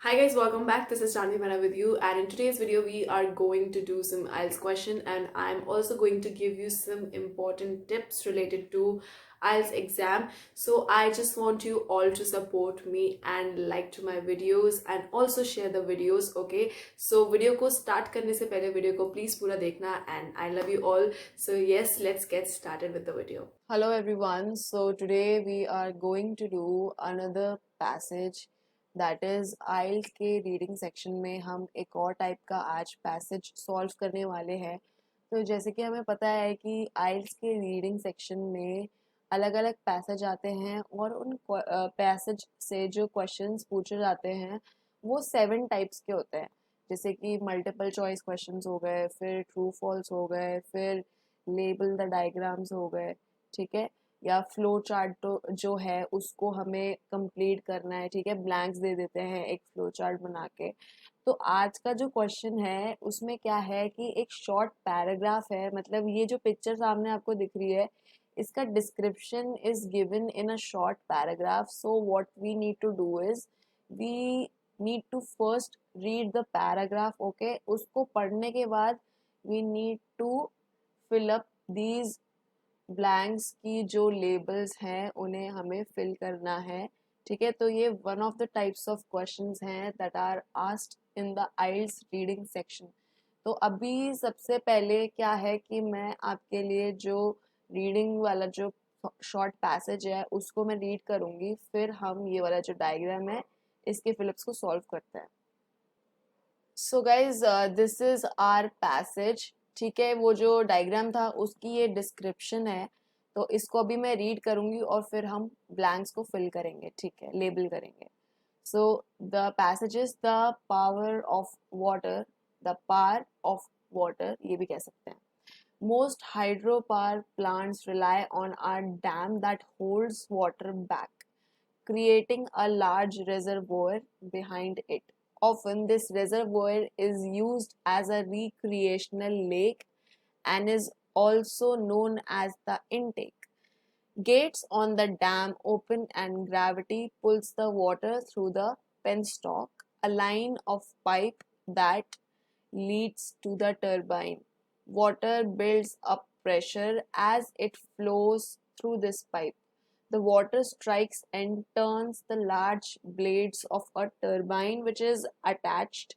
Hi guys, welcome back. This is Chandni Mehra with you, and in today's video we are going to do some IELTS question, and I'm also going to give you some important tips related to IELTS exam. So I just want you all to support me and like to my videos and also share the videos. Okay, so video को start करने से पहले video को please पूरा देखना, and I love you all. So yes, let's get started with the video. Hello everyone. So today we are going to do another passage, that is IELTS के reading section में हम एक और type का आज passage solve करने वाले हैं। तो जैसे कि हमें पता है कि आइल्स के रीडिंग सेक्शन में अलग अलग पैसेज आते हैं और उन पैसेज से जो क्वेश्चंस पूछे जाते हैं वो 7 टाइप्स के होते हैं। जैसे कि मल्टीपल चॉइस क्वेश्चंस हो गए, फिर ट्रू फॉल्स हो गए, फिर लेबल द डायग्राम्स हो गए, ठीक है, या फ्लो चार्ट तो जो है उसको हमें कंप्लीट करना है, ठीक है, ब्लैंक्स दे देते हैं एक फ्लो चार्ट बना के। तो आज का जो क्वेश्चन है उसमें क्या है कि एक शॉर्ट पैराग्राफ है, मतलब ये जो पिक्चर सामने आपको दिख रही है इसका description is given in a short paragraph. So what we need to do is we need to first read the paragraph. Okay, उसको पढ़ने के बाद we need to fill up these blanks की जो लेबल्स हैं उन्हें हमें फिल करना है, ठीक है। तो ये one of the types of questions हैं that are asked in the IELTS reading section. तो अभी सबसे पहले क्या है कि मैं आपके लिए जो रीडिंग वाला जो शॉर्ट पैसेज है उसको मैं रीड करूँगी, फिर हम ये वाला जो डायग्राम है इसके फिलिप्स को सॉल्व करते हैं। So guys, this is our passage, ठीक है। वो जो डायग्राम था उसकी ये डिस्क्रिप्शन है, तो इसको अभी मैं रीड करूंगी और फिर हम ब्लैंक्स को फिल करेंगे, ठीक है, लेबल करेंगे। So the passage is the power of water, the power of water ये भी कह सकते हैं। Most hydropower plants rely on a dam that holds water back, creating a large reservoir behind it. Often, this reservoir is used as a recreational lake and is also known as the intake. Gates on the dam open and gravity pulls the water through the penstock, a line of pipe that leads to the turbine. Water builds up pressure as it flows through this pipe. The water strikes and turns the large blades of a turbine which is attached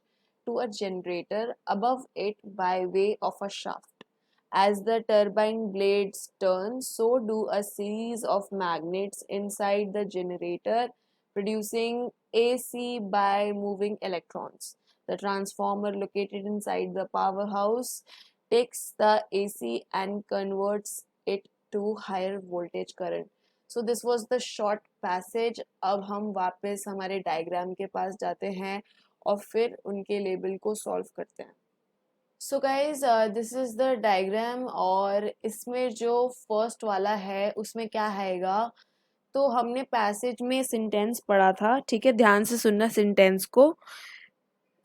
to a generator above it by way of a shaft. As the turbine blades turn, so do a series of magnets inside the generator, producing AC by moving electrons. The transformer located inside the powerhouse takes the AC and converts it to higher voltage current. So this was the short passage. अब हम वापस हमारे diagram के पास जाते हैं और फिर उनके लेबल को सॉल्व करते हैं। So guys, this is the diagram और इसमें जो फर्स्ट वाला है उसमें क्या आएगा, तो हमने पैसेज में सिंटेंस पढ़ा था, ठीक है, ध्यान से सुनना सिंटेंस को।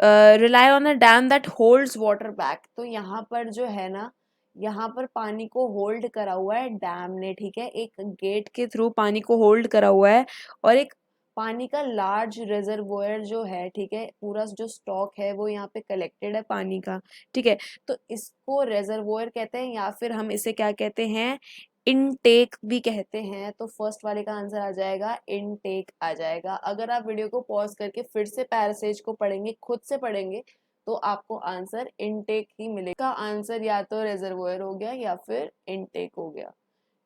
Rely on a dam that holds water back, तो यहाँ पर जो है ना, यहाँ पर पानी को होल्ड करा हुआ है डैम ने, ठीक है, एक गेट के थ्रू पानी को होल्ड करा हुआ है और एक पानी का लार्ज रिजर्वोयर जो है, ठीक है, पूरा जो स्टॉक है वो यहाँ पे कलेक्टेड है पानी का, ठीक है। तो इसको रिजर्वोयर कहते हैं या फिर हम इसे क्या कहते हैं, इनटेक भी कहते हैं। तो फर्स्ट वाले का आंसर आ जाएगा इनटेक आ जाएगा। अगर आप वीडियो को पॉज करके फिर से पैसेज को पढ़ेंगे, खुद से पढ़ेंगे, तो आपको आंसर इनटेक ही मिलेगा। आंसर या तो रिजर्वोयर हो गया या फिर इनटेक हो गया,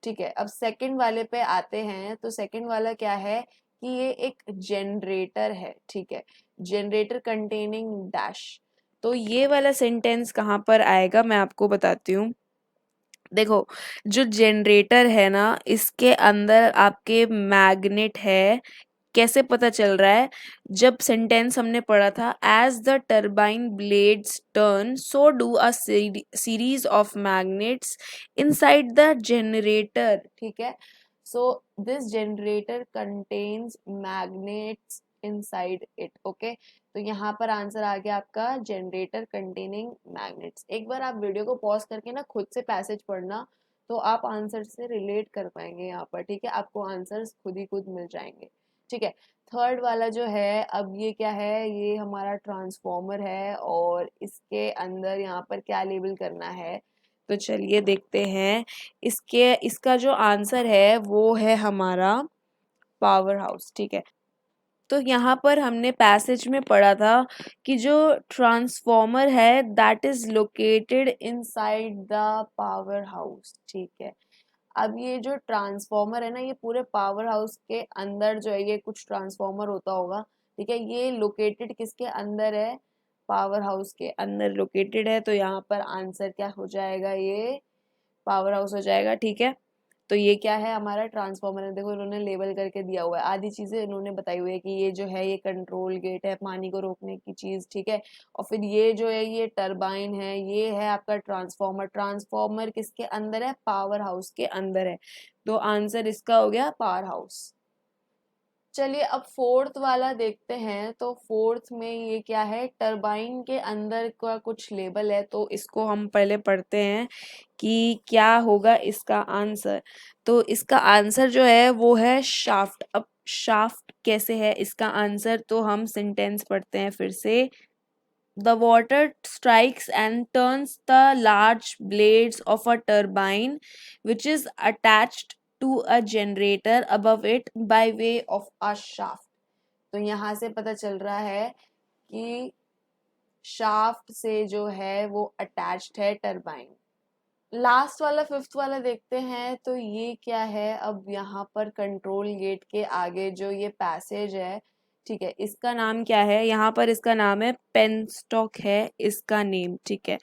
ठीक है। अब सेकंड वाले पे आते हैं। तो सेकंड वाला क्या है कि ये एक जनरेटर है, ठीक है, जनरेटर कंटेनिंग डैश। तो ये वाला सेंटेंस कहाँ पर आएगा मैं आपको बताती हूँ। देखो, जो जनरेटर है ना इसके अंदर आपके मैग्नेट है। कैसे पता चल रहा है, जब सेंटेंस हमने पढ़ा था, as the turbine blades turn so do a series of magnets inside the generator, ठीक है। So this generator contains magnets inside it, okay. तो यहाँ पर आंसर आ गया आपका जनरेटर कंटेनिंग मैग्नेट्स। एक बार आप वीडियो को पॉज करके ना खुद से पैसेज पढ़ना, तो आप आंसर से रिलेट कर पाएंगे यहाँ पर, ठीक है, आपको आंसर्स खुद ही खुद मिल जाएंगे। ठीक है। थर्ड वाला जो है, अब ये क्या है, ये हमारा ट्रांसफॉर्मर है और इसके अंदर यहाँ पर क्या लेबल करना है, तो चलिए देखते हैं। इसका जो आंसर है वो है हमारा पावर हाउस। ठीक है, तो यहाँ पर हमने पैसेज में पढ़ा था कि जो ट्रांसफॉर्मर है that is located inside the power house. ठीक है, अब ये जो ट्रांसफॉर्मर है ना, ये पूरे पावर हाउस के अंदर जो है, ये कुछ ट्रांसफॉर्मर होता होगा। ठीक है, ये लोकेटेड किसके अंदर है, पावर हाउस के अंदर लोकेटेड है, तो यहाँ पर आंसर क्या हो जाएगा, ये पावर हाउस हो जाएगा। ठीक है, तो ये क्या है, हमारा ट्रांसफॉर्मर है। देखो इन्होंने लेबल करके दिया हुआ है, आधी चीजें इन्होंने बताई हुई है कि ये जो है ये कंट्रोल गेट है, पानी को रोकने की चीज। ठीक है, और फिर ये जो है ये टरबाइन है, ये है आपका ट्रांसफॉर्मर। ट्रांसफॉर्मर किसके अंदर है, पावर हाउस के अंदर है, तो आंसर इसका हो गया पावर हाउस। चलिए अब फोर्थ वाला देखते हैं। तो फोर्थ में ये क्या है, टरबाइन के अंदर का कुछ लेबल है, तो इसको हम पहले पढ़ते हैं कि क्या होगा इसका आंसर। तो इसका आंसर जो है वो है शाफ्ट। अब शाफ्ट कैसे है इसका आंसर, तो हम सेंटेंस पढ़ते हैं फिर से। The water strikes and turns the large blades of a turbine which is attached to a generator above it by way of a shaft. तो यहाँ से पता चल रहा है कि शाफ्ट से जो है वो अटैच्ड है टरबाइन। लास्ट वाला फिफ्थ वाला देखते हैं। तो ये क्या है, अब यहाँ पर कंट्रोल गेट के आगे जो ये पैसेज है, ठीक है, इसका नाम क्या है, यहाँ पर इसका नाम है पेनस्टॉक है इसका नेम। ठीक है,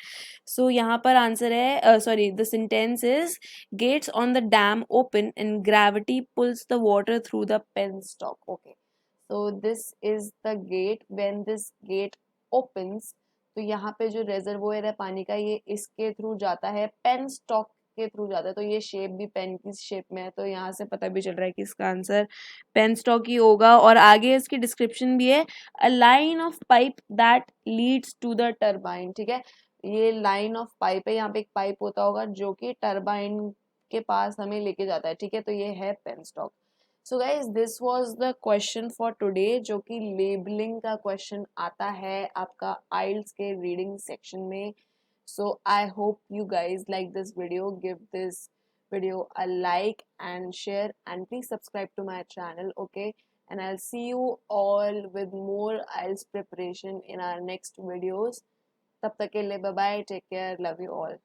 सो यहाँ पर आंसर है, sorry, the sentence is gates on the dam open and gravity pulls the water through the penstock. Okay, so this is the gate, when this gate opens, तो यहाँ पे जो रेजर्वोयर है पानी का, ये इसके थ्रू जाता है, पेन स्टॉक के थ्रू जाता है। तो ये शेप भी पेन की शेप में है, तो यहाँ से पता भी चल रहा है कि इसका आंसर पेन स्टॉक ही होगा। और आगे इसकी डिस्क्रिप्शन भी है, a line of pipe that leads to the turbine. ठीक है, ये लाइन ऑफ पाइप है, यहाँ पे एक पाइप होता होगा जो कि टरबाइन के पास हमें लेके जाता है। ठीक है, तो ये है penstock. So guys this was the question for today, जो कि लेबलिंग का क्वेश्चन आता है आपका आइल्स के रीडिंग सेक्शन में। So I hope you guys like this video, give this video a like and share, and please subscribe to my channel. Okay, and I'll see you all with more IELTS preparation in our next videos. तब तक के लिए bye bye, take care, love you all.